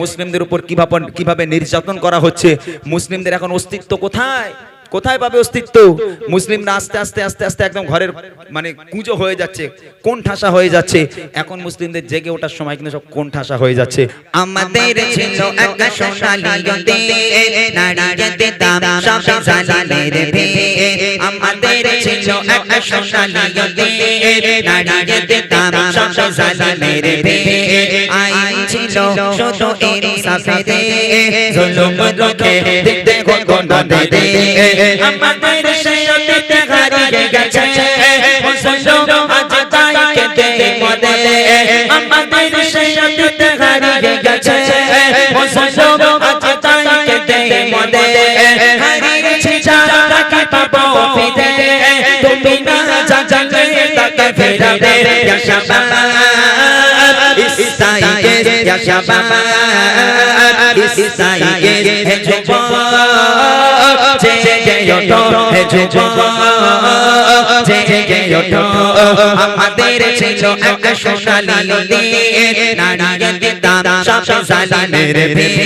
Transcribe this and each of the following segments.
মুসলিমদের উপর কিভাবে নির্যাতন করা হচ্ছে, মুসলিমদের এখন অস্তিত্ব কোথায় কোথায় পাবে অস্তিত্ব? মুসলিমরা আস্তে আস্তে আস্তে আস্তে একদম ঘরের মানে কুঁজো হয়ে যাচ্ছে, কোন ঠাসা হয়ে যাচ্ছে। এখন মুসলিমদের জেগে ওঠার সময় কিন্তু সব কোন ঠাসা হয়ে যাচ্ছে। আমাদের ছিল একটা সোনালী দেশ, নারীদের দাম সব জালিমের ভেষ। আমাদের ছিল একটা সোনালী দেশ, নারীদের দাম সব জালিমের ভেষ। আইন ছিল শুধু ইনসাফে, জুলুম রুখে দিতে গণনা দে। আমাদের সত্যতে হারিয়ে গেছে মুসলমান, আজ তাই কেঁদে মরে। আমাদের সত্যতে হারিয়ে গেছে মুসলমান, আজ তাই কেঁদে মরে। হারিয়েছি যাকে পাবো ফিরে, তুমি না জানলে তাকে ফেরাবে। ইয়া শাবাব ইসাইকে, ইয়া শাবাব ইসাইকে, হে যুবক জেগে ওঠো, হে যুবক জেগে ওঠো। আমাদের ছিল একটা সোনালী দেশ, নারীদের দাম সব জালিমের ভেষ।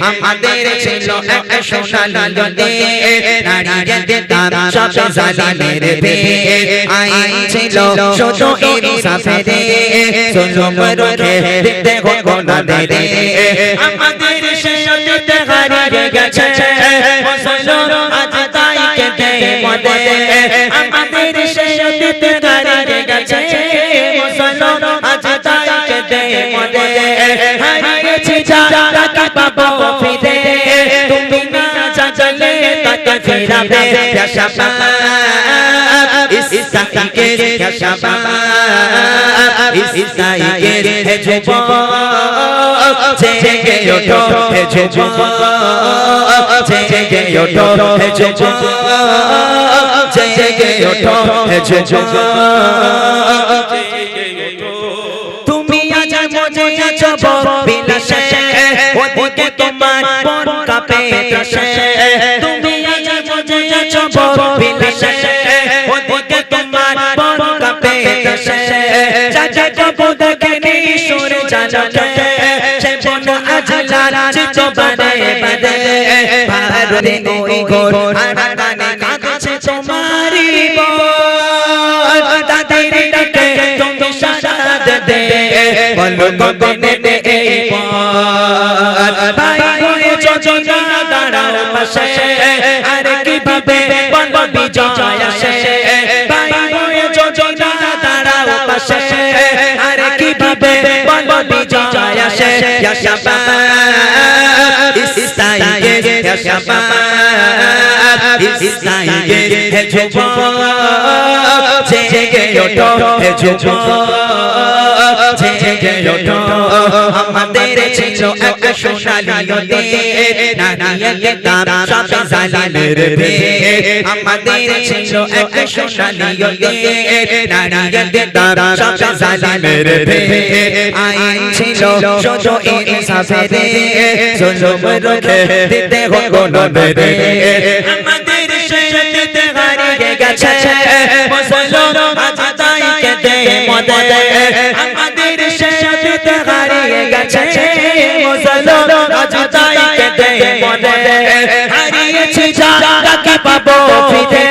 আমাদের ছিল একটা সোনালী দেশ, নারীদের দাম সব জালিমের ভেষ। আইন ছিল শুধু ইনসাফে, জুলুম রুখে দিতে গণনা দে। আমাদের সত্যতে হারিয়ে গেছে মুসলমান, আজ তাই কেঁদে মরে। আমাদের সত্যতে হারিয়ে গেছে মুসলমান, আজ তাই কেঁদে মরে। হারিয়েছি যাকে পাবো ফিরে, তুমি না জানলে তাকে ফেরাবে। ইয়া শাবাব ইসাইকে, ইয়া শাবাব ইসাইকে, হে যুবক জেগে ওঠো, হে যুবক জেগে ওঠো, হে যুবক জেগে ওঠো, হে যুবক জেগে ওঠো। তুমি আজ মজে আছো বিলাসে, ওদিকে তোমার মন কাঁপে ত্রাসে। তুমি আজ মজে আছো বিলাসে, ওদিকে তোমার মন কাঁপে ত্রাসে। চাচা কবু দেখে সরে জানাতে, সে বন আজ লালচিত বারে বারে। ভারতে ওই ঘোর আরাকানে কাঁদছে তোমারি বল, তাদের ডাকে তুমি সাড়া দে। বলো গগনে এই বল, ভাই হয়েছো জোনা দাঁড়াও পাশে। আর কিভাবে বলো বিজয় আসে, ভাই হয়েছো জোনা দাঁড়াও পাশে। আর কিভাবে বলো বিজয় আসে। ইয়া শাবাব ইসাইকে, ইয়া শাবাব ইসাইকে, হে যুবক জেগে ওঠো, হে যুবক জেগে ওঠো। আমাদের ছিল একটা সোনালী দেশ, নারীদের দাম সব জালিমের ভেষ। আমাদের ছিল একটা সোনালী দেশ, নারীদের দাম সব জালিমের ভেষ। আইন ছিল শুধু ইনসাফে, জুলুম রুখে দিতে গণনা দে। আমাদের সত্যতে হারিয়ে গেছে মুসলমান, আজ তাই কেঁদে মরে। আমাদের সত্যতে হারিয়ে গেছে মুসলমান, আজ তাই কেঁদে মরে। হারিয়েছি যাকে পাবো ফিরে,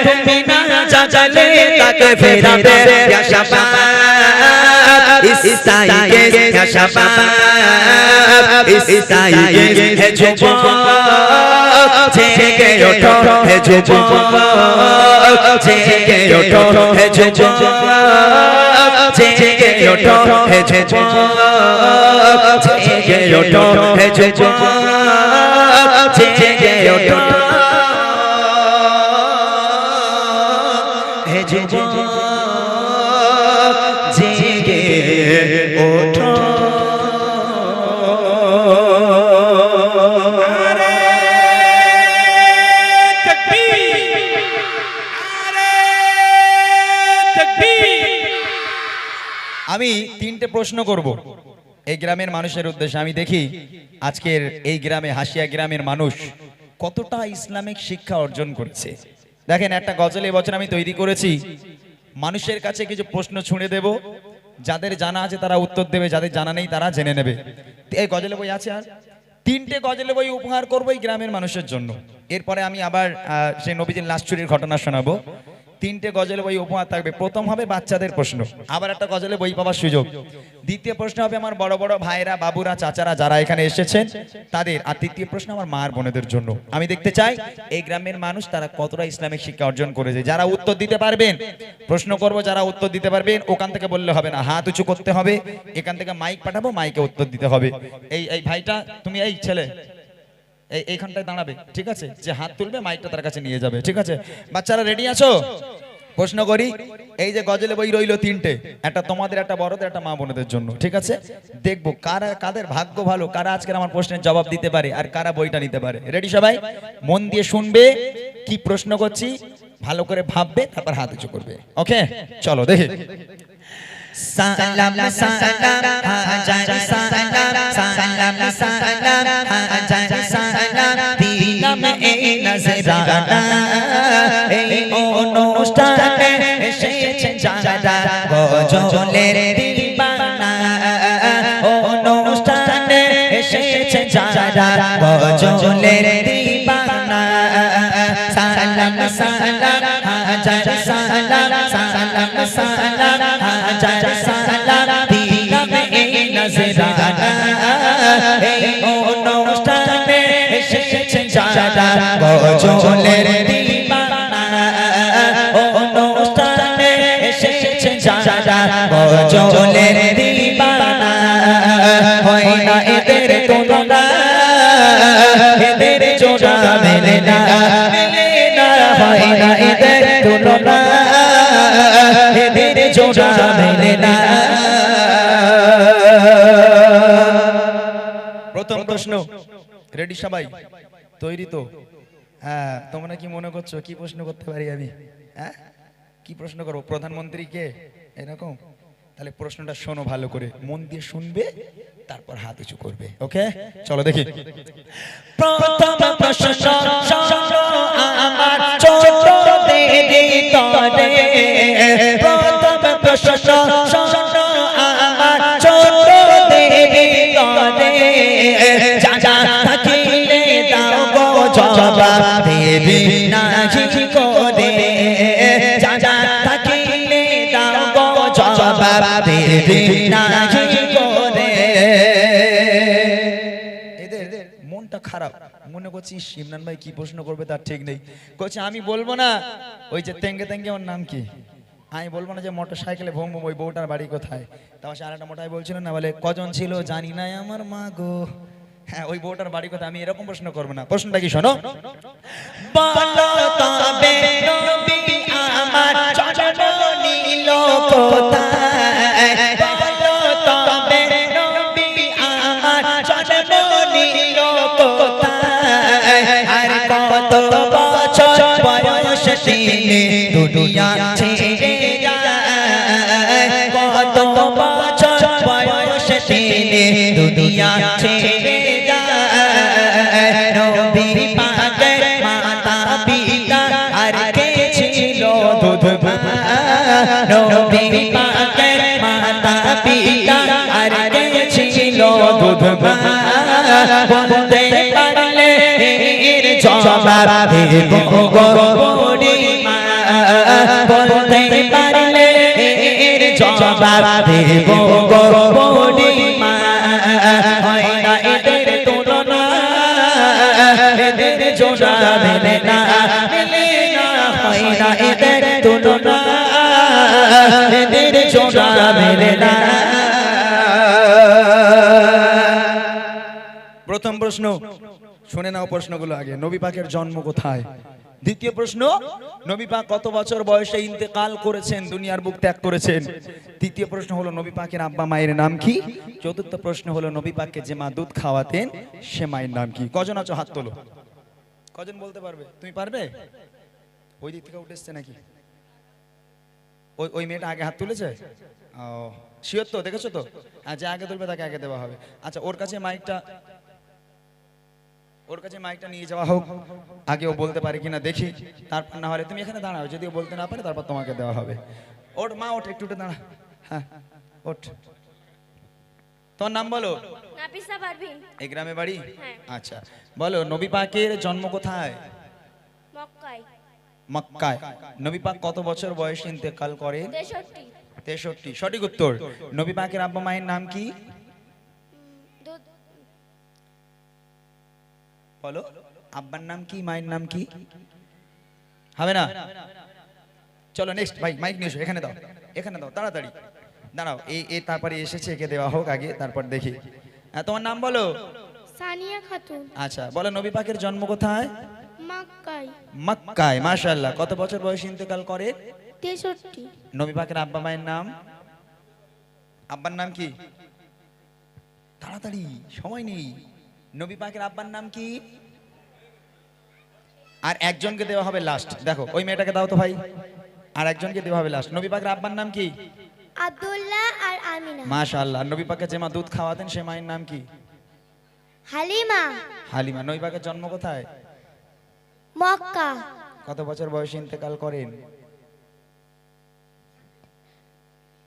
তুমি না জানলে তাকে ফেরাবে। ইয়া শাবাব ইসাইকে, ইয়া শাবাব ইসাইকে, হে যুবক জেগে ওঠো, হে যুবক জেগে ওঠো, হে যুবক জেগে ওঠো, হে যুবক জেগে ওঠো, হে যুবক জেগে ওঠো, হে যুবক জেগে ওঠো। আমি তিনটে প্রশ্ন করব এই গ্রামের মানুষের উদ্দেশ্যে। আমি দেখি আজকের এই গ্রামে, হাসিয়া গ্রামের মানুষ কতটা ইসলামিক শিক্ষা অর্জন করেছে। দেখেন, একটা গজল এবছর আমি তৈরি করেছি, মানুষের কাছে কিছু প্রশ্ন ছুঁড়ে দেব, যাদের জানা আছে তারা উত্তর দেবে, যাদের জানা নেই তারা জেনে নেবে। এই গজলে বই আছে আর 3টে গজলে বই উপহার করবো এই গ্রামের মানুষের জন্য। এরপরে আমি আবার সেই নবীজির লাশ চুরির ঘটনা শোনাবো। 3টে গজলে বই উপহার থাকবে। প্রথম হবে বাচ্চাদের প্রশ্ন, আবার একটা গজলে বই পাওয়ার সুযোগ। দ্বিতীয় প্রশ্ন হবে আমার বড় বড় ভাইরা, বাবুরা, চাচারা যারা এখানে এসেছেন তাদের। আর তৃতীয় প্রশ্ন আমার মার বোনেদের জন্য। আমি দেখতে চাই এই গ্রামের মানুষ তারা কতটা ইসলামিক শিক্ষা অর্জন করেছে। যারা উত্তর দিতে পারবেন, প্রশ্ন করব, যারা উত্তর দিতে পারবেন ওখান থেকে বললে হবে না, হাত উঁচু করতে হবে। এখান থেকে মাইক পাঠাবো, মাইকে উত্তর দিতে হবে। এই ভাইটা, তুমি এই ছেলে এইখানটায় দাঁড়াবে, ঠিক আছে? যে হাত তুলবে মাইকটা তার কাছে নিয়ে যাবে, ঠিক আছে? বাচ্চারা রেডি আছো? প্রশ্ন করি, এই যে গজলে বই রইলো 3টে, একটা তোমাদের, একটা বড়দের, একটা মা বোনদের জন্য, ঠিক আছে? দেখবো কারা, কাদের ভাগ্য ভালো, কারা আজকের আমার প্রশ্নের জবাব দিতে পারে আর কারা বইটা নিতে পারে। রেডি সবাই? মন দিয়ে শুনবে কি প্রশ্ন করছি, ভালো করে ভাববে, তারপর হাত উঁচু করবে। ওকে, চলো দেখি। সালাম সালাম হাজার সালাম, সালাম সালাম হাজার সালাম, দিলাম এই নজরানা, এই অনুষ্ঠানে এসেছে যারা গজলের দিবানা, অনুষ্ঠানে এসেছে যারা গজলের দিবানা। সালাম সালাম হাজার সালাম, সালাম সালাম হাজার সালাম, দিলাম এই নজরানা, এই অনুষ্ঠানে এসেছে যারা গজলের দিবানা, অনুষ্ঠানে এসেছে যারা গজলের দিবানা। হয় না এদের তুলনা, এদের জোড়া মেলে না, মেলে না, হয় না এদের তুলনা, এদের জোড়া মেলে না। প্রথম প্রশ্ন, রেডি সবাই? তৈরি তো? হ্যাঁ, তোমরা কি মনে করছো কি প্রশ্ন করতে পারি আমি? হ্যাঁ, কি প্রশ্ন করবো? প্রধানমন্ত্রী কে, এরকম? তাহলে প্রশ্নটা শোনো ভালো করে, মন দিয়ে শুনবে, তারপর হাত উঁচু করবে। ওকে, চলো দেখি। প্রথম প্রশ্ন শোনো আমার ছোট দেরি তরে, প্রথম প্রশ্ন শোনো আমার ছোট দেরি তরে, যা থাকিলে দাও গো জবাব দেবি নাহি করে, যা থাকিলে দাও গো জবাব দেবি নাহি করে। এদের মনটা খারাপ, মনে করছি ইমরান ভাই কি প্রশ্ন করবে তার ঠিক নেই। করছে আমি বলবো না ওই যে তেঙ্গে তেঙ্গে, ওর নাম কি, আমি বলবো না যে মোটর সাইকেলে ভোম ভোম, ওই বউটার বাড়ি কোথায়। তারপর সে আরেকটা মোটাই বলছিল না, বলে কজন ছিল জানি না আমার মা গো। হ্যাঁ, ওই বউটার বাড়ি কোথায়, আমি এরকম প্রশ্ন করবো না। প্রশ্নটা কি শোনো। বলো তবে নবী আমার জন্ম নিল কোথায়, বলো তবে নবী আমার জন্ম নিল কোথায়, আর কত বছর বয়স তিনি দুনিয়া ছেড়ে যায়, কত বছর বয়স তিনি দুনিয়া ছেড়ে যায়। নবী পাকের মাতা পিতা আর কে ছিল দুধ মা, নবী পাকের মাতা পিতা আর কে ছিল দুধ মা, বলতে পারলে এর জবাব দেব গো বুড়ি মা, বলতে পারলে এর জবাব দেব গো বুড়ি মা। হয় না এদের তুলনা, এদের জোড়া মেলে না, মেলে না, হয় না এদের তুলনা, এদের জোড়া মেলে না। প্রথম প্রশ্ন শুনে নাও প্রশ্নগুলো আগে। নবী পাকের জন্ম কোথায়? দ্বিতীয় প্রশ্ন, নবী পাক কত বছর বয়সে ইন্তেকাল করেছেন, দুনিয়ার বুক ত্যাগ করেছেন? তৃতীয় প্রশ্ন হলো নবী পাকের আব্বা মায়ের নাম কি? চতুর্থ প্রশ্ন হলো নবী পাককে যে মা দুধ খাওয়াতেন সে মায়ের নাম কি? কজন আছো হাত তোলো। কজন বলতে পারবে? তুমি পারবে? ওই দিক থেকে উঠে এসছে নাকি? ওই মেয়েটা আগে হাত তুলেছে? ও শিওর তো? দেখেছো তো? যে আগে তুলবে তাকে আগে দেওয়া হবে। আচ্ছা, ওর কাছে মাইকটা নিয়ে যাওয়া হোক, আগে ও বলতে পারে কিনা দেখি, তারপর না হলে তুমি এখানে দাঁড়াও, যদি ও বলতে না পারে তারপর তোমাকে দেওয়া হবে। ওর মা ওঠ, একটু দাঁড়া। হ্যাঁ, ওঠ। তোর নাম বলো। নাফিসা পারভিন। এই গ্রামে বাড়ি? হ্যাঁ। আচ্ছা, বলো নবী পাকের জন্ম কোথায়? মক্কায়। মক্কায়। নবী পাক কত বছর বয়সে ইন্তেকাল করেন? 63। 63। সঠিক উত্তর। নবী পাকের আব্বা মায়ের নাম কি? দুধ। বলো, আব্বার নাম কি, মায়ের নাম কি? হবে না? চলো নেক্সট, ভাই মাইক নিয়ে এসো, এখানে দাও, এখানে দাও, তাড়াতাড়ি দাঁড়াও। এই তারপরে এসেছে, একে দেওয়া হোক আগে, তারপর দেখি। তোমার নাম বলো। সানিয়া খাতুন। আচ্ছা, বলো নবী পাকের জন্ম কোথায়? মক্কায়। মক্কায়। মাশাআল্লাহ। কত বছর বয়সে ইন্তেকাল করে? 63। নবী পাকের আব্বা মায়ের নাম? আব্বার নাম কি? তাড়াতাড়ি, সময় নেই। নবী পাকের আব্বার নাম কি? আর একজনকে দেওয়া হবে লাস্ট। দেখো ওই মেয়েটাকে দাও তো ভাই, আর একজনকে দেওয়া হবে লাস্ট। নবী পাকের আব্বার নাম কি? আব্দুল্লাহ আর আমিনা। মাশাআল্লাহ। নবী পাকে যে মা দুধ খাওয়াতেন সে মায়ের নাম কি? হালিমা। হালিমা। নবী পাকের জন্ম কোথায়? মক্কা। কত বছর বয়সে ইন্তেকাল করেন?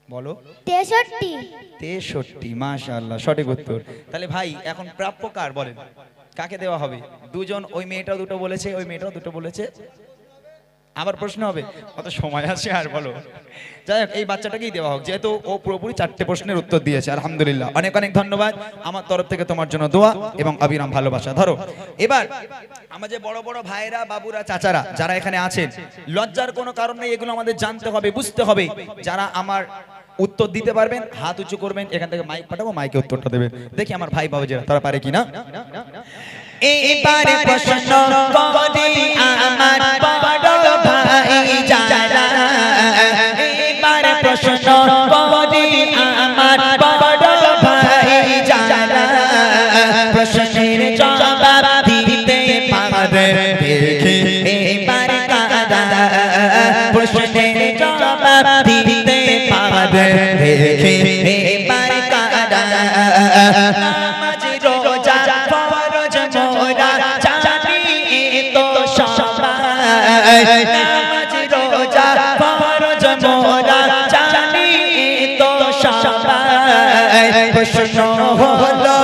বলো। 63। 63। মাশাআল্লাহ, সঠিক উত্তর। তাহলে ভাই এখন প্রাপ্য কার বলেন? কাকে দেওয়া হবে? দুজন, ওই মেয়েটাও দুটো বলেছে, ওই মেয়েটাও দুটো বলেছে। আবার প্রশ্ন হবে? কত সময় আছে আর, বলো। যাই হোক, এই বাচ্চাটাকেই দেওয়া হোক, যেহেতু ও পুরোপুরি 4টে প্রশ্নের উত্তর দিয়েছে। আলহামদুলিল্লাহ, অনেক অনেক ধন্যবাদ। আমার তরফ থেকে তোমার জন্য দোয়া এবং অবিরাম ভালোবাসা। ধরো এবার আমাদের বড় বড় ভাইরা, বাবুরা, চাচারা যারা এখানে আছেন, লজ্জার কোনো কারণ নেই, এগুলো আমাদের জানতে হবে, বুঝতে হবে। যারা আমার উত্তর দিতে পারবেন হাত উঁচু করবেন, এখান থেকে মাইক পাঠাবো, মাইকে উত্তরটা দেবেন। দেখি আমার ভাই বাবুজিরা তারা পারে কিনা। এবারে প্রশ্ন করি আমার বড় ভাই যারা, এবারে প্রশ্ন করি আমার বড় ভাই যারা, প্রশ্নের জবাব দিতে পারে দেখি এবারে কারা, প্রশ্নের জবাব দিতে পারে দেখি এবারে কারা। নামাজ রোজা ফরজ মোরা জানি তো সবাই, নামাজ রোজা ফরজ মোরা জানি তো সবাই। প্রশ্ন হলো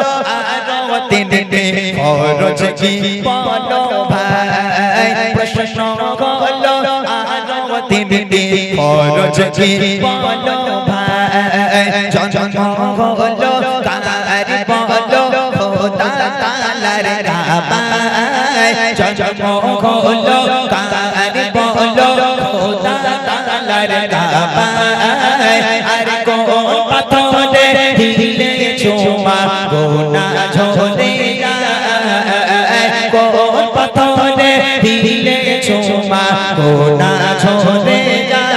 আরো তিনটে ফরজ কি বলো ভাই, প্রশ্ন হলো আরো তিনটে ফরজ কি বলো ভাই। জন্ম হলো কার বলো খোদা তাআলার কাবায়, জন্ম হলো কার বলো খোদা তাআলার কাবায়। আর কোন পাথরে দিলে চুমা গোনা ঝরে যায়, কোন পাথরে দিলে চুমা গোনা ঝরে যায়।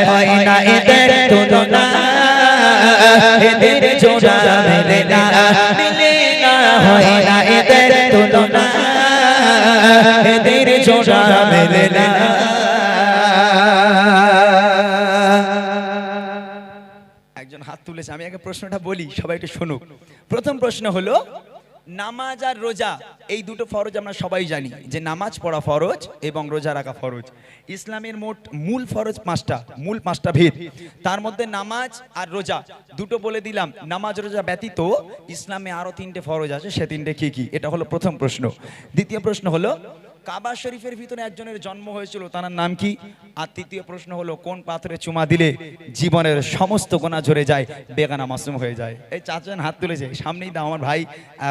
হয় না এদের তুলনা, এদের জোড়া মেলে না, মিলে না, হয় না এদের তুলনা, এদের জোড়া মেলে না। একজন হাত তুলেছে, আমি আগে প্রশ্নটা বলি, সবাই একটু শুনুক। প্রথম প্রশ্ন হলো, নামাজ আর রোজা এই দুটো ফরজ আমরা সবাই জানি, যে নামাজ পড়া ফরজ এবং রোজা রাখা ফরজ। ইসলামের মোট মূল ফরজ 5টা, মূল 5টা ভেদ। তার মধ্যে নামাজ আর রোজা দুটো বলে দিলাম। নামাজ রোজা ব্যতীত ইসলামে আরো 3টে ফরজ আছে, সে 3টে কি কি? এটা হলো প্রথম প্রশ্ন। দ্বিতীয় প্রশ্ন হলো, কাবা শরীফের ভিতরে একজনের জন্ম হয়েছিল, তার নাম কি? আর তৃতীয় প্রশ্ন হলো, কোন পাথরে চুমা দিলে জীবনের সমস্ত গোনা ঝরে যায়, বেগানা মাসুম হয়ে যায়? এই চাচান হাত তুলেছে, সামনেই দাও আমার ভাই,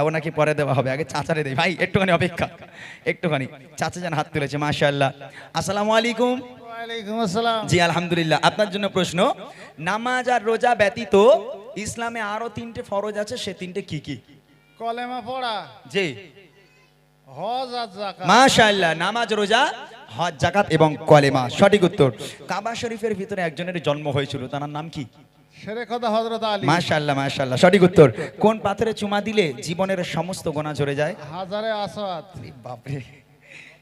ওনাকে পরে দেওয়া হবে, আগে চাচারে দেয়। ভাই একটুখানি অপেক্ষা, একটুখানি। চাচাজান হাত তুলেছে, মাশাআল্লাহ। আসসালামু আলাইকুম। ওয়ালাইকুম আসসালাম। জি আলহামদুলিল্লাহ। আপনার জন্য প্রশ্ন, নামাজ আর রোজা ব্যতীত ইসলামে আরো 3টে ফরজ আছে, সে 3টে কি কি? কলেমা পড়া, জি হজ আর যাকাত। মাশাআল্লাহ। নামাজ, রোজা, হজ, যাকাত এবং কলেমা, সঠিক উত্তর। কাবা শরীফের ভিতরে একজনের জন্ম হয়েছিল, তার নাম কি? শেরে খোদা হযরত আলী। মাশাআল্লাহ, মাশাআল্লাহ, সঠিক উত্তর। কোন পাথরে চুমা দিলে জীবনের সমস্ত গোনা ঝরে যায়? হাজারে আসওয়াদ। বাপরে,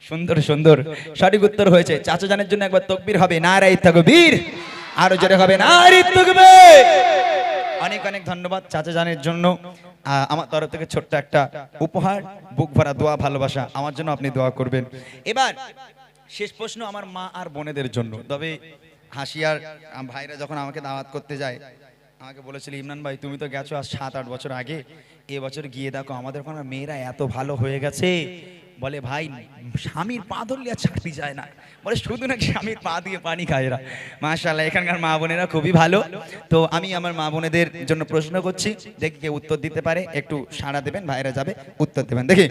সুন্দর সুন্দর, সঠিক উত্তর হয়েছে। চাচা জানের জন্য একবার তাকবীর হবে, নারায়ে তাকবীর, আরো জোরে হবে নারায়ে তাকবীর। অনেক অনেক ধন্যবাদ চাচা জানের জন্য। আমার তরফ থেকে ছোট্ট একটা উপহার, বুক ভরা দোয়া, ভালোবাসা, আমার জন্য আপনি দোয়া করবেন। এবার শেষ প্রশ্ন আমার মা আর বোনেদের জন্য। তবে হাসিয়ার ভাইরা যখন আমাকে দাওয়াত করতে যায়, আমাকে বলেছিল ইমরান ভাই তুমি তো গেছো আজ 7-8 বছর আগে, এবছর গিয়ে দেখো আমাদের ওখানে মেয়েরা এত ভালো হয়ে গেছে। বলে ভাই স্বামীর পা ধরলে আর ছাড়তে যায় না, বলে শুধু নাকি স্বামীর পা দিয়ে পানি খায় এরা। মাশাআল্লাহ, এখানকার মা বোনেরা খুবই ভালো। তো আমি আমার মা বোনেদের জন্য প্রশ্ন করছি, দেখি কে উত্তর দিতে পারে, একটু সাড়া দেবেন, ভাইরা যাবে উত্তর দেবেন, দেখি।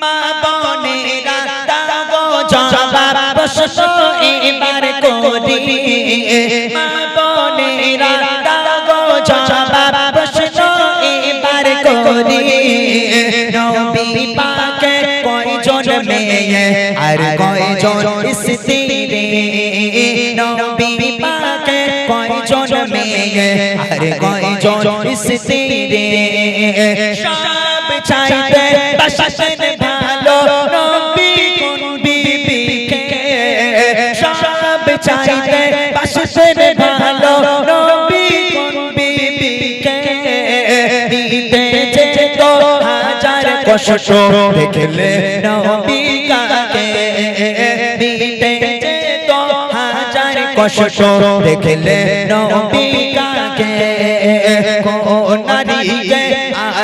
মা বোনেরা দাও গো জবাব প্রশ্ন এবার করি, মা বোনেরা দাও গো জবাব প্রশ্ন এবার করি, নবী পাকে কয়জন মেয়ে আর কয়জন স্ত্রী, নবী পাকে কয়জন মেয়ে আর কয়জন স্ত্রী, সব চাইতে বাসতেন ভালো নবী কোন বিবিকে, সব চাইতে বাসতেন ভালো নবী কোন বিবিকে, দিতে যেত হাজার কষ্ট দেখলে নবী কাকে, দিতে যেত হাজার কষ্ট দেখলে নবী কাকে, কোন নারীকে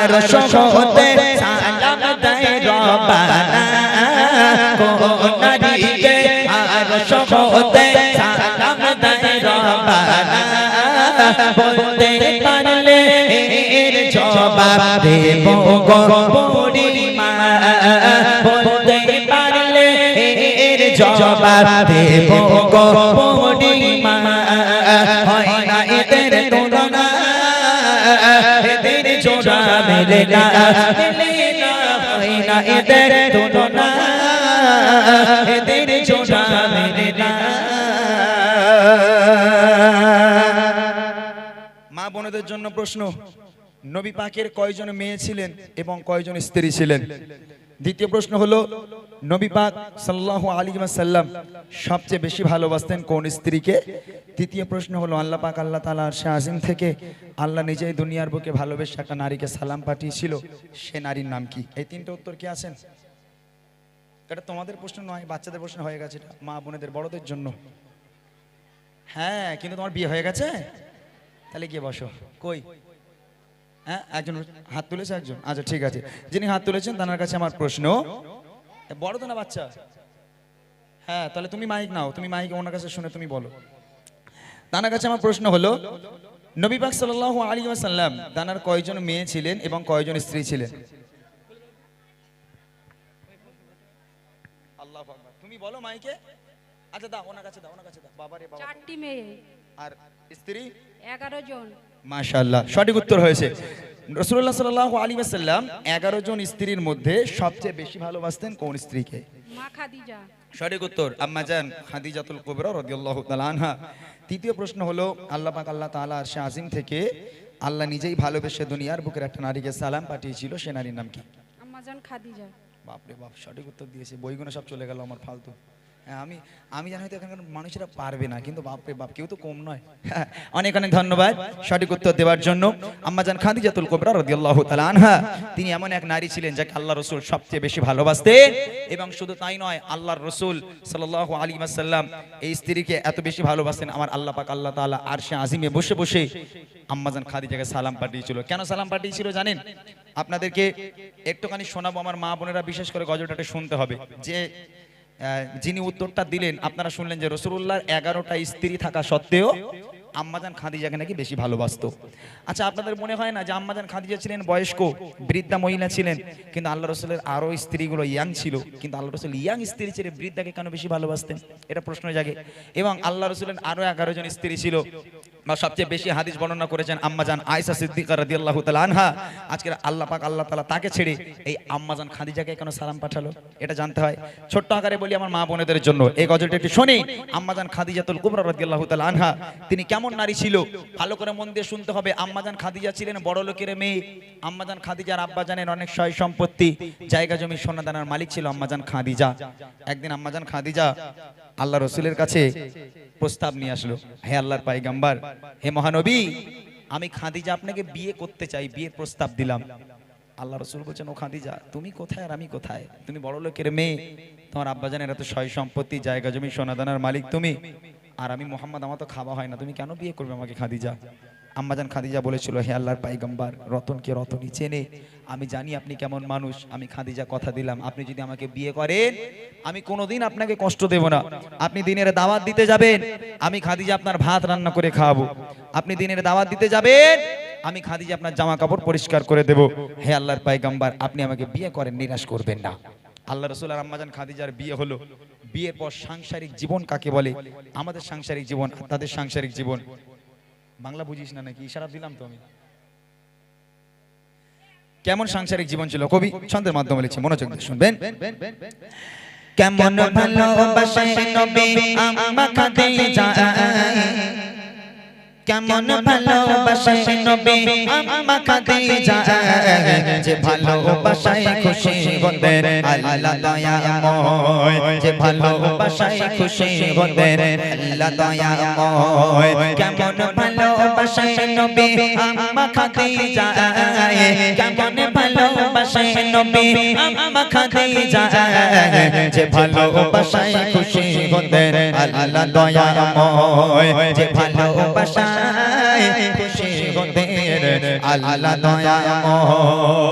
আর সহতে সালাম দেয় রব্বানা, কোন নারীকে আর সহতে সালাম দেয় রব্বানা, বলতে পারলে এর জবাব দেব গো বুড়িমা, বলতে পারলে এর জবাব দেব গো বুড়িমা, হয় না এদের তুলনা, এদের জোড়া মেলে না, মেলে না, হয় না এদের তুলনা, এদের জোড়া মেলে না। মা বোনদের জন্য প্রশ্ন, নবী পাকের কয়জন মেয়ে ছিলেন এবং কয়জন স্ত্রী ছিলেন? দ্বিতীয় প্রশ্ন হলো, নবী পাক সাল্লাল্লাহু আলাইহি ওয়াসাল্লাম সবচেয়ে বেশি ভালোবাসতেন কোন স্ত্রীকে? তৃতীয় প্রশ্ন হলো, আল্লাহ পাক আল্লাহ তাআলা আরশে আজিম থেকে আল্লাহ নিজেই দুনিয়ার বুকে ভালোবেসে একটা নারীকে সালাম পাঠিয়েছিল, সে নারীর নাম কি? এই তিনটে উত্তর কি আছেন? এটা তোমাদের প্রশ্ন নয়, বাচ্চাদের প্রশ্ন হয়ে গেছে, এটা মা বোনেদের বড়দের জন্য। হ্যাঁ, কিন্তু তোমার বিয়ে হয়ে গেছে, তাহলে গিয়ে বসো। কই? হ্যাঁ, একজন হাত তুলেছে একজন, আচ্ছা ঠিক আছে, যিনি হাত তুলেছেন তার কাছে আমার প্রশ্ন, বড় তো না বাচ্চা? হ্যাঁ, তাহলে তুমি মাইক নাও, তুমি মাইক ওনার কাছে শুনে তুমি বলো। তার কাছে আমার প্রশ্ন হলো, নবী পাক সাল্লাল্লাহু আলাইহি ওয়াসাল্লাম তার কয়জন মেয়ে ছিলেন এবং কয়জন স্ত্রী ছিলেন? আল্লাহু আকবার, তুমি বলো মাইকে। আচ্ছা দাও, ওনার কাছে দাও, ওনার কাছে দাও। বাবা রে বাবা, 4টি মেয়ে, আর স্ত্রী 11 জন। মাশাআল্লাহ, সঠিক উত্তর হয়েছে। রাসূলুল্লাহ সাল্লাল্লাহু আলাইহি ওয়াসাল্লাম 11 জন স্ত্রীর মধ্যে সবচেয়ে বেশি ভালোবাসতেন কোন স্ত্রীকে? মা খাদিজা। সঠিক উত্তর আম্মা জান খাদিজাতুল কুবরা রাদিয়াল্লাহু তাআলা আনহা। তৃতীয় প্রশ্ন হলো, আল্লাহ পাক আল্লাহ তাআলা আরশে আজিম থেকে আল্লাহ নিজেই ভালোবেসে দুনিয়ার বুকের একটা নারীকে সালাম পাঠিয়েছিল, সে নারীর নাম কি? আম্মাজান খাদিজা। বাপ রে বাপ, সঠিক উত্তর দিয়েছে, বইগুলো সব চলে গেল আমার ফালতু। হ্যাঁ, আমি জানি হয়তো এখানকার মানুষেরা পারবে না, কিন্তু বাপ রে বাপ, কেউ তো কম নয়। অনেক অনেক ধন্যবাদ সঠিক উত্তর দেওয়ার জন্য। আম্মা জান খাদিজাতুল কুবরা রাদিয়াল্লাহু তাআলা আনহা, তিনি এমন এক নারী ছিলেন যাকে আল্লাহ রাসূল সবচেয়ে বেশি ভালোবাসতেন, এবং শুধু তাই নয়, আল্লাহর রাসূল সাল্লাল্লাহু আলাইহি ওয়াসাল্লাম এই স্ত্রীকে এত বেশি ভালোবাসেন, আমার আল্লাহ পাক আল্লাহ তাআলা আরশে আজিমে বসে বসে আম্মা জান খাদিজাকে সালাম পাঠিয়েছিল। কেন সালাম পাঠিয়েছিল জানেন? আপনাদেরকে একটুখানি শোনাবো, আমার মা বোনেরা বিশেষ করে গজলটাকে শুনতে হবে। যে যিনি উত্তরটা দিলেন, আপনারা শুনলেন যে রাসূলুল্লাহর 11টা স্ত্রী থাকা সত্ত্বেও আম্মাজান খাদিজাকে নাকি বেশি ভালোবাসতো। আচ্ছা, আপনাদের মনে হয় না যে আম্মাজান খাদিজা ছিলেন বয়স্ক বৃদ্ধা মহিলা ছিলেন, কিন্তু আল্লাহ রাসূলের আরো স্ত্রীগুলো ইয়াং ছিল, কিন্তু আল্লাহ রাসূল ইয়াং স্ত্রী ছেড়ে বৃদ্ধাকে কেন বেশি ভালোবাসতেন? এটা প্রশ্ন জাগে। এবং আল্লাহ রাসূলের আরো 11 জন স্ত্রী ছিল, বা সবচেয়ে বেশি হাদিস বর্ণনা করেছেন আম্মাজান আয়েশা সিদ্দিকা রাদিয়াল্লাহু তাআলা আনহা। আজকে আল্লাহ পাক আল্লাহ তাআলা তাকে ছেড়ে এই আম্মাজান খাদিজাকে কেন সালাম পাঠালো, এটা জানতে হয়। ছোট্ট আকারে বলি আমার মা বোনেদের জন্য, এই গজলটা একটু শুনি। আম্মাজান খাদিজাতুল কুবরা রাদিয়াল্লাহু তাআলা আনহা, তিনি কেমন নারী ছিল ভালো করে মন দিয়ে শুনতে হবে। আম্মাজান খাদিজা ছিলেন বড় লোকের মেয়ে। আম্মাজান খাদিজার আব্বা জানেন অনেক সয় সম্পত্তি, জায়গা জমি সোনা দানার মালিক ছিল আম্মাজান খাদিজা। একদিন আম্মাজান খাদিজা আল্লাহ রাসূলের কাছে প্রস্তাব নিয়ে আসলো, হে আল্লাহর পয়গম্বর, হে মহানবী, আমি খাদিজা আপনাকে বিয়ে করতে চাই, বিয়ের প্রস্তাব দিলাম। আল্লাহ রাসূল বলেন, ও খাদিজা, তুমি কোথায় আর আমি কোথায়? তুমি বড় লোকের মেয়ে, তোমার আব্বা জানেন এত সয় সম্পত্তি, জায়গা জমি সোনা দানার মালিক তুমি, আর আমি মোহাম্মদ, আমার তো খাওয়া হয় না, তুমি কেন বিয়ে করবে আমাকে খাদিজা? আম্মাজান খাদিজা বলেছিল, হে আল্লাহর পয়গম্বর, রতনকে রতনই চেনে, আমি জানি আপনি কেমন মানুষ। আমি খাদিজা কথা দিলাম, আপনি যদি আমাকে বিয়ে করেন আমি কোনোদিন আপনাকে কষ্ট দেব না। আপনি দিনের দাওয়াত দিতে যাবেন, আমি খাদিজা আপনার ভাত রান্না করে খাওয়াবো। আপনি দিনের দাওয়াত দিতে যাবেন, আমি খাদিজা আপনার জামা কাপড় পরিষ্কার করে দেব। হে আল্লাহর পয়গম্বর, আপনি আমাকে বিয়ে করেন, নিরাশ করবেন না। আল্লাহ রাসূল আর আম্মাজান খাদিজার বিয়ে হলো। বিয়ের পর সাংসারিক জীবন কাকে বলে? আমাদের সাংসারিক জীবন, তাদের সাংসারিক জীবন। বাংলা বুঝিস না নাকি? ইশারা দিলাম তো আমি। কেমন সাংসারিক জীবন ছিল কবি ছন্দের মাধ্যমে লিখছে, মনোযোগ দিয়ে শুনবেন। কেমন ভালোবাসে নবী আম্মা খাদিজা, কেমন ভালোবাসে নবী আম্মা খাদিজা, যে ভালোবাসায় খুশি হতেন আল্লাহ দয়াময়, যে ভালোবাসায় খুশি হতেন আল্লাহ দয়াময়। কেমন ভালোবাসে নবী আম্মা খাদিজা, কেমন ভালোবাসে নবী আম্মা খাদিজা, যে ভালোবাসায় খুশি হতেন আল্লাহ দয়াময়, যে ভালোবাসায় খুশি হতেন আল্লাহ দয়াময়।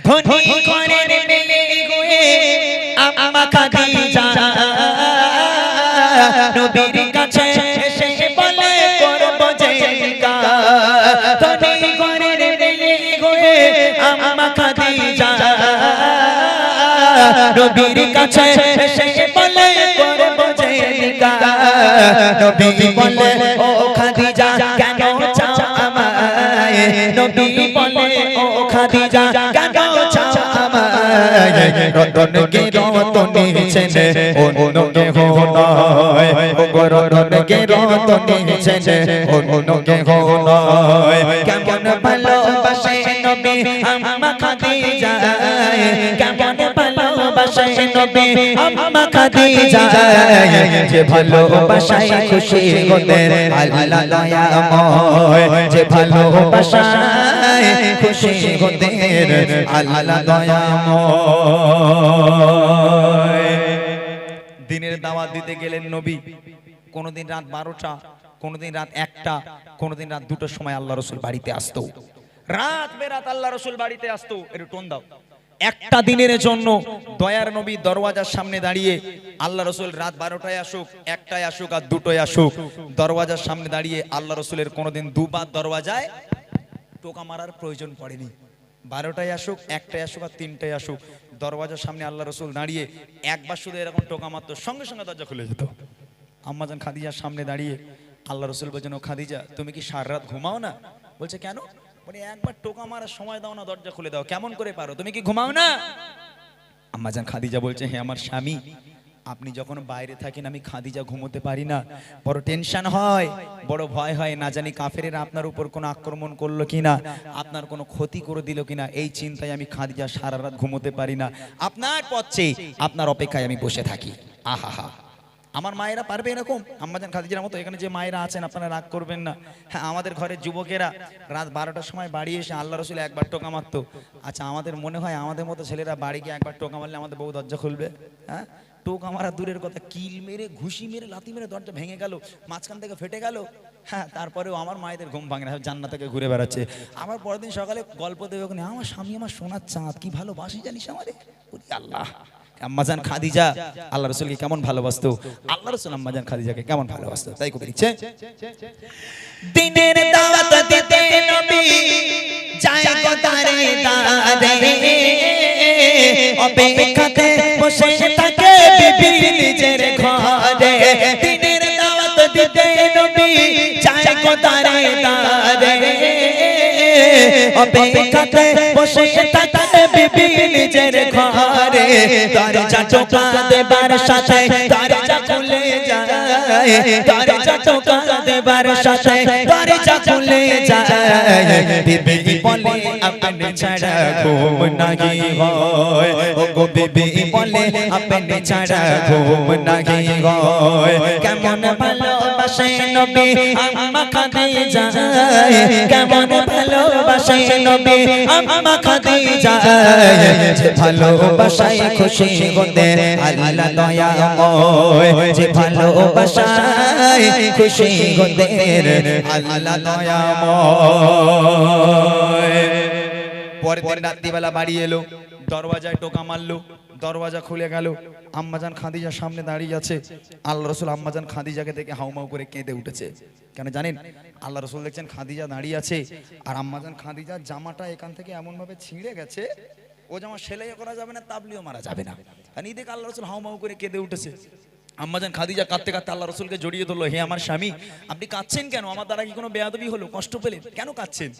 ধনী ঘরের মেয়ে হয়ে আম্মা খাদিজা নবীর কাছে এসে বলে করব যে নিকাহ। ধনী ঘরের মেয়ে হয়ে আম্মা খাদিজা নবীর কাছে এসে বলে করব যে নিকাহ। নবী বলে, ও খাদিজা কেন চাও আমায়? নবী বলে, ও খাদিজা কেন চাও আমায়? রতনকে রতনে চেনে অন্য কেহ নয়, ও গো রতনকে রতনে চেনে অন্য কেহ নয়। কেমন ভালোবাসে নবী আম্মা খাদিজা, কেমন ভালোবাসে নবী আম্মা খাদিজা, যে ভালোবাসায় খুশি হতেন আল্লাহ দয়াময়, যে ভালোবাসায় খুশি হতেন আল্লাহ দয়াময়। দিনের দাওয়াত দিতে গেলেন নবী, কোনদিন রাত 12টা, কোনদিন রাত 1টা, কোনদিন রাত 2টোর সময় আল্লাহ রাসূল বাড়িতে আসতো। রাত বেরাত আল্লাহ রাসূল বাড়িতে আসতো। একটু টোন দাও। একটা দিনের জন্য দয়ার নবী দরওয়াজার সামনে দাঁড়িয়ে, আল্লাহ রাসূল রাত 12টায় আসুক, 1টায় আসুক আর 2টোয় আসুক, দরওয়াজার সামনে দাঁড়িয়ে আল্লাহ রাসূলের কোনোদিন দুবার দরওয়াজায় টোকা মারার প্রয়োজন পড়েনি। 12টায় আসুক, 1টায় আসুক আর 3টায় আসুক, দরওয়াজার সামনে আল্লাহ রাসূল দাঁড়িয়ে একবার শুধু এরকম টোকা মারতো, সঙ্গে সঙ্গে দরজা খুলে যেত। আম্মাজান খাদিজার সামনে দাঁড়িয়ে আল্লাহ রাসূল বলছেন, ও খাদিজা তুমি কি সারা রাত ঘুমাও না? বলছে কেন? বলে একবার টোকা মারার সময় দাও না, দরজা খুলে দাও। কেমন করে পারো? তুমি কি ঘুমাও না? আম্মাজান খাদিজা বলছে, হে আমার স্বামী, আপনি যখন বাইরে থাকেন আমি খাদিজা ঘুমোতে পারি না, বড় টেনশন হয়, বড় ভয় হয়, না জানি কাফেরেরা আপনার উপর কোনো আক্রমণ করলো কিনা, আপনার কোনো ক্ষতি করে দিল কিনা, এই চিন্তায় আমি খাদিজা সারা রাত ঘুমোতে পারি না। আপনার পথে আপনার অপেক্ষায় আমি বসে থাকি। আহা, আমার মায়েরা পারবে এরকম? আম্মাজান খাদিজার মতো এখানে যে মায়েরা আছেন আপনারা রাগ করবেন না। হ্যাঁ, আমাদের ঘরের যুবকেরা রাত 12টার সময় বাড়ি এসে আল্লাহ রাসূল একবার টোকা মারতো। আচ্ছা, আমাদের মনে হয় আমাদের মতো ছেলেরা বাড়ি গিয়ে একবার টোকা মারলে আমাদের বউ দরজা খুলবে? হ্যাঁ, টোকা মারা দূরের কথা, কিল মেরে, ঘুষি মেরে, লাথি মেরে দরজা ভেঙে গেল, মাঝখান থেকে ফেটে গেল, হ্যাঁ, তারপরেও আমার মায়েদের ঘুম ভাঙে না, জান্নাত থেকে ঘুরে বেড়াচ্ছে। আমার পরের দিন সকালে গল্প দেবে ওখানে, আমার স্বামী আমার সোনার চাঁদ, কি ভালোবাসি জানিস আমারে। আল্লাহ, আম্মাজান খাদিজা আল্লাহ রাসূলকে কেমন ভালোবাসতো, আল্লাহ রাসূল আম্মাজান খাদিজাকে কেমন ভালোবাসতো, তাই কবি লিখছে। দিনের দাওয়াত দিতে নবী যায় গো দারে দারে, অপেক্ষাতে বসে থাকে বিবি নিজের ঘরে। দিনের দাওয়াত দিতে নবী যায় গো দারে দারে, অপেক্ষাতে বসে থাকে বিবি নিজের ঘরে। দরজা টোকা দেবার সাথে দরজা খুলে যায়, দরজা টোকা দেবার সাথে দরজা খুলে যায়। বিবি বলে আপনি ছাড়া ঘুম নাহি হয়, ও গো বিবি বলে আপনি ছাড়া ঘুম নাহি হয়। কেমন ভালোবাসে ভালোবাসে নবী আম্মা খাদিজা কেমন ভালোবাসে নবী আম্মা খাদিজা যে ভালোবাসায় খুশি হতে আল্লাহ দয়াময় যে ভালোবাসায় খুশি হতে আল্লাহ দয়াময়। পরের দিন রাত্রিবেলা বাড়ি এলো, দরওয়াজায় টোকা মারলো, দরওয়াজা খুলে গেল। আম্মাজান খাদিজার সামনে দাঁড়িয়ে আছে। আল্লাহ রসুল আম্মাজান খাদিজাকে দেখে হাউমাউ করে কেঁদে উঠেছে। কেন জানেন? আল্লাহ রসুল দেখছেন খাদিজা দাঁড়িয়ে আছে, আর আম্মাজান খাদিজার জামাটা এখান থেকে এমন ভাবে ছিঁড়ে গেছে, ও জামা সেলাই করা যাবে না, তাবলিও মারা যাবে না। আর এই দেখে আল্লাহ রসুল হাউমাউ করে কেঁদে উঠেছে। আম্মাজান খাদিজা কাঁদতে কাঁদতে আল্লাহ রসুলকে জড়িয়ে ধরলো। হে আমার স্বামী, আপনি কাঁদছেন কেন? আমার দ্বারা কি কোনো বেয়াদবি হলো? কষ্ট পেলেন? কেন কাঁদছেন?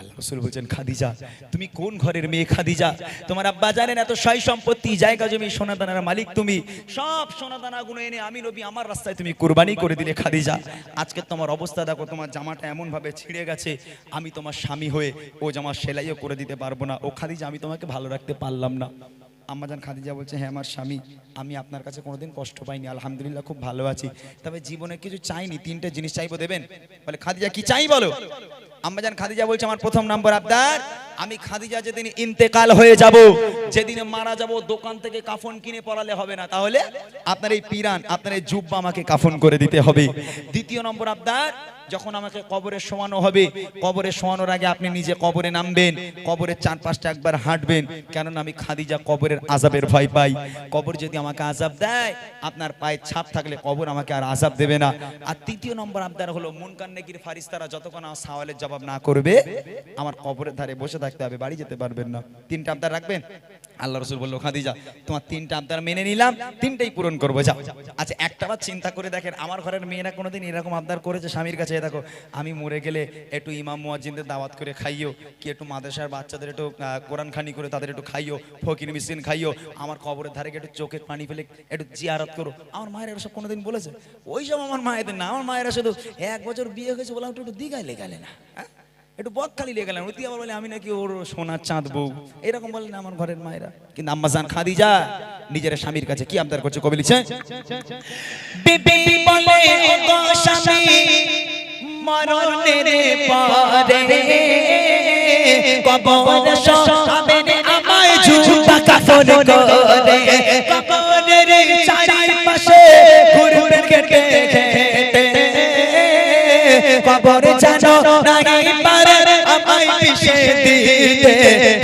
আল্লাহ রাসূল বলেন, খাদিজা তুমি কোন ঘরের মেয়ে? খাদিজা তোমার আব্বা জানেন এত সয় সম্পত্তি, জায়গা জমি, সোনাদানার মালিক তুমি। সব সোনাদানাগুলো এনে আমি নবী আমার রাস্তায় তুমি কুরবানি করে দিলে। খাদিজা আজকে তোমার অবস্থা দেখো, তোমার জামাটা এমন ভাবে ছিঁড়ে গেছে, আমি তোমার স্বামী হয়ে ও জামা সেলাইও করে দিতে পারবো না। ও খাদিজা আমি তোমাকে ভালো রাখতে পারলাম না। আম্মাজান খাদিজা বলছে, হ্যাঁ আমার স্বামী, আমি আপনার কাছে কোনোদিন কষ্ট পাইনি, আলহামদুলিল্লাহ খুব ভালো আছি, তবে জীবনে কিছু চাইনি, তিনটে জিনিস চাইবো, দেবেন? বলে খাদিজা কি চাই বলো? আম্মাজান খাদিজা বলছে, আমার প্রথম নম্বর আবদার, আমি খাদিজা যেদিন ইন্তেকাল হয়ে যাব, যেদিন মারা যাব, দোকান থেকে কাফন কিনে পরালে হবে না, তাহলে আপনার এই পিরান, আপনার এই জুব্বা আমাকে কাফন করে দিতে হবে। দ্বিতীয় নম্বর আবদার, যখন আমাকে কবরে শোয়ানো হবে, কবরে শোয়ানোর আগে আপনি নিজে কবরে নামবেন, কবরের চারপাশটা একবার হাঁটবেন, কেননা আমি খাদিজা কবরের আযাবের ভয় পাই। কবর যদি আমাকে আযাব দেয়, আপনার পায়ে ছাপ থাকলে কবর আমাকে আর আযাব দেবে না। আর তৃতীয় নম্বর আবদার হলো, মুনকার নেকির ফারিস্তারা যতক্ষণ আমার সওয়ালের জবাব না করবে, আমার কবরের ধারে বসে থাকতে হবে, বাড়ি যেতে পারবেন না। তিনটা আবদার রাখবেন। আল্লাহ রাসূল বলল, খাদিজা তোমার তিনটা আবদার মেনে নিলাম, তিনটাই পূরণ করবো, যাও। আচ্ছা একটা বার চিন্তা করে দেখেন, আমার ঘরের মেয়েরা কোনোদিন এরকম আবদার করেছে স্বামীর কাছে? দেখো আমি মরে গেলে একটু ইমাম মুয়াজ্জিনদের দাওয়াত করে খাইও, কি একটু মাদ্রাসার বাচ্চাদের একটু কোরআন খানি করে তাদের একটু খাইও, ফকির মিসকিন খাইও, আমার কবরের ধারে একটু চোখের পানি ফেলে একটু জিয়ারত করো। আমার মায়ের এসব কোনোদিন বলেছে? ওইসব আমার মায়েদের না, আমার মায়েরা শুধু 1 বছর বিয়ে হয়েছে বললাম একটু দিঘায় লেগালে না, একটু বকখালি লেগে গেলাম, ওই আবার বলে আমি নাকি ওর সোনার চাঁদ বউ, এরকম বলেন আমার ঘরের মায়েরা। কিন্তু আম্মাজান খাদিজা নিজের স্বামীর কাছে কি আবদার করছে? কবি লিখছে, বিবি বলে ও স্বামী মরণের পরে কবর শোয়াবেন আমায় জুতা কাফন করে, কবরের চারিপাশে ঘুরবেন কেটে কেটে, কবর জানো নাই পারে আমায় পিছে দিতে,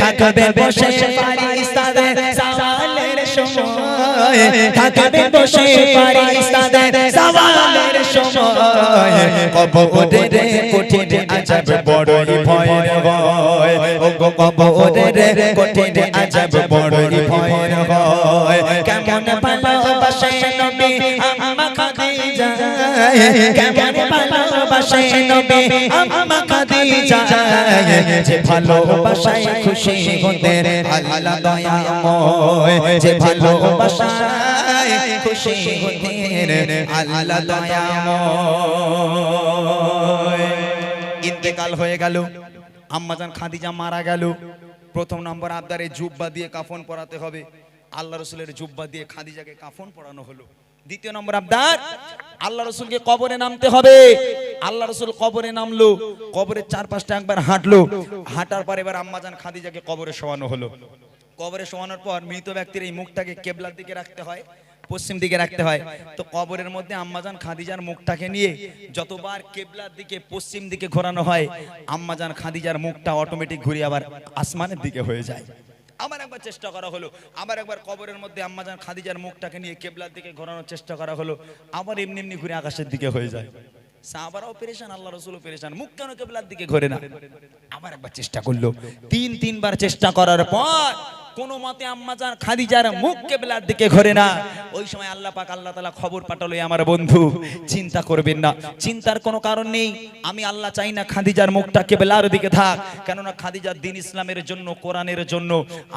থাকবে বসে ফারিস্তাদের সওয়ালের সময়, থাকবে বসে ফারিস্তাদের সওয়ালের সময়, কবরের কঠিন আযাব বড়ই ভয়ের হয়, ও গো কবরের কঠিন আযাব বড়ই ভয়ের হয়। কেমন ভালোবাসে নবী আম্মা খাদিজা, কেমন ভালোবাসে নবী আম্মা খাদিজা, যে ভালোবাসায় খুশি হতে আল্লাহ দয়াময়, যে ভালোবাসায় খুশি হতে আল্লাহ দয়াময়। ইন্তেকাল হয়ে গেল, আম্মাজান খাদিজা মারা গেল। প্রথম নম্বর আবদারে জুব্বা দিয়ে কাফন পরাতে হবে। আল্লাহ রসুলের জুব্বা দিয়ে খাদিজাকে কাফন পরানো হলো। দ্বিতীয় নম্বর আবদার, আল্লাহ রসুলকে কবরে নামতে হবে। আল্লাহ রসুল কবরে নামলো, কবরের চারপাশটা একবার হাঁটলো, হাঁটার পর এবার আম্মাজান খাদিজাকে কবরে শোয়ানো হলো। কবরে শোয়ানোর পর মৃত ব্যক্তির এই মুখটাকে কেবলার দিকে রাখতে হয়, পশ্চিম দিকে রাখতে হয়। তো কবরের মধ্যে আম্মাজান খাদিজার মুখটাকে নিয়ে যতবার কেবলার দিকে পশ্চিম দিকে ঘোরানো হয়, আম্মাজান খাদিজার মুখটা অটোমেটিক ঘুরে আবার আসমানের দিকে হয়ে যায়। আবার একবার চেষ্টা করা হলো, আবার একবার কবরের মধ্যে আম্মাজান খাদিজার মুখটাকে নিয়ে কেবলার দিকে ঘোরানোর চেষ্টা করা হলো, আবার এমনি এমনি ঘুরে আকাশের দিকে হয়ে যায়। সাহাবারাও পেরেশান, আল্লাহ রাসূলও পেরেশান, মুখ কেন কেবলার দিকে ঘোরে না? আবার একবার চেষ্টা করলো, তিনবার চেষ্টা করার পর কোনো মতে আম্মাজান খাদিজার মুখ কেবলার দিকে ঘোরে না। ওই সময় আল্লাহ পাক আল্লাহ তাআলা খবর পাঠালো, আমার বন্ধু চিন্তা করবেন না, চিন্তার কোনো কারণ নেই। আমি আল্লাহ চাই না খাদিজার মুখটা কেবলার দিকে থাক, কেননা খাদিজার দ্বীন ইসলামের জন্য, কোরআনের জন্য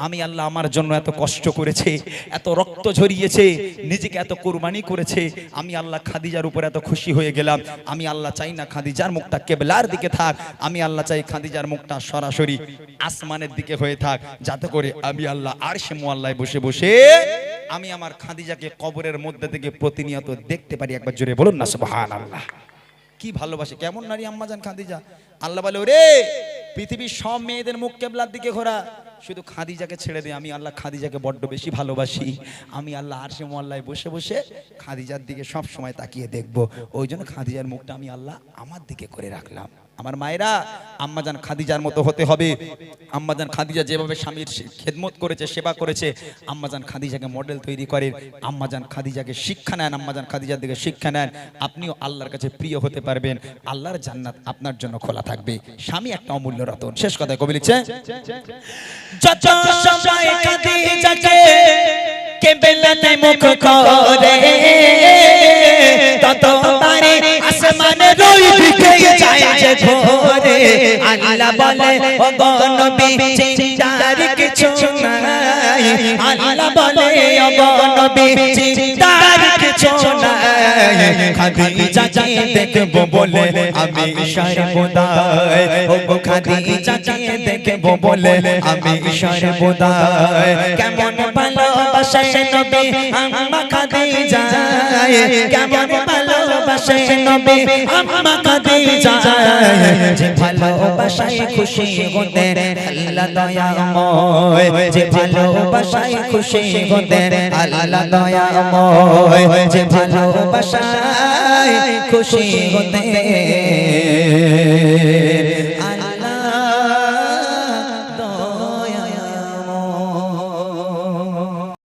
আমি আল্লাহ আমার জন্য এত কষ্ট করেছে, এত রক্ত ঝরিয়েছে, নিজেকে এত কুরবানি করেছে। আমি আল্লাহ খাদিজার উপর এত খুশি হয়ে গেলাম। আমি আল্লাহ চাই না খাদিজার মুখটা কেবলার দিকে থাক, আমি আল্লাহ চাই খাদিজার মুখটা সরাসরি আসমানের দিকে হয়ে থাক, যাতে করে আমি আল্লাহ আরশে মুআল্লায় বসে বসে আমি আমার খাদিজাকে কবরের মধ্যে থেকে প্রতিনিয়ত দেখতে পারি। একবার জোরে বলুন না সুবহানাল্লাহ। কি ভালোবাসে, কেমন নারী আম্মাজান খাদিজা। আল্লাহ বলে ওরে পৃথিবীর সব মেয়েদের মুখ কিবলার দিকে ঘোরা, শুধু খাদিজাকে ছেড়ে দে। আমি আল্লাহ খাদিজাকে বড্ড বেশি ভালোবাসি। আমি আল্লাহ আরশে মুআল্লায় বসে বসে খাদিজার দিকে সব সময় তাকিয়ে দেখব। ওই জন্য খাদিজার মুখটা আমি আল্লাহ আমার দিকে করে রাখলাম। আমার মায়েরা, আম্মাজান খাদিজার মতো হতে হবে। আম্মাজান খাদিজা যেভাবে স্বামীর খেদমত করেছে, সেবা করেছে, আম্মাজান খাদিজাকে মডেল তৈরি করেন। আম্মাজান খাদিজাকে শিক্ষা নেন, আম্মাজান খাদিজার দিকে শিক্ষা নেন। আপনিও আল্লাহর কাছে প্রিয় হতে পারবেন। আল্লাহর জান্নাত আপনার জন্য খোলা থাকবে। স্বামী একটা অমূল্য রতন। শেষ কথায় কবি লিখছে, যত সময় খাদিজাকে কেবলাতে মুখ করে তত তারে আসমানে রই দিকে যায় যে ঘোরে। আল্লাহ বলে ও গো নবী চিন্তার কিছু নাই, আল্লাহ বলে ও গো নবী চিন্তার কিছু নাই। খাদিজাকে দেখব বলে আমি সর্বদাই, ও গো খাদিজাকে দেখব বলে আমি সর্বদাই। কেমন ভালোবাসে নবী আম্মা খাদিজা, কেমন ভালোবাসে নবী আম্মা খাদিজা। যে ভালোবাসায় খুশি হতেন আল্লাহ দয়াময়, যে ভালোবাসায় খুশি হতেন আল্লাহ দয়াময়, যে ভালোবাসায় খুশি হতেন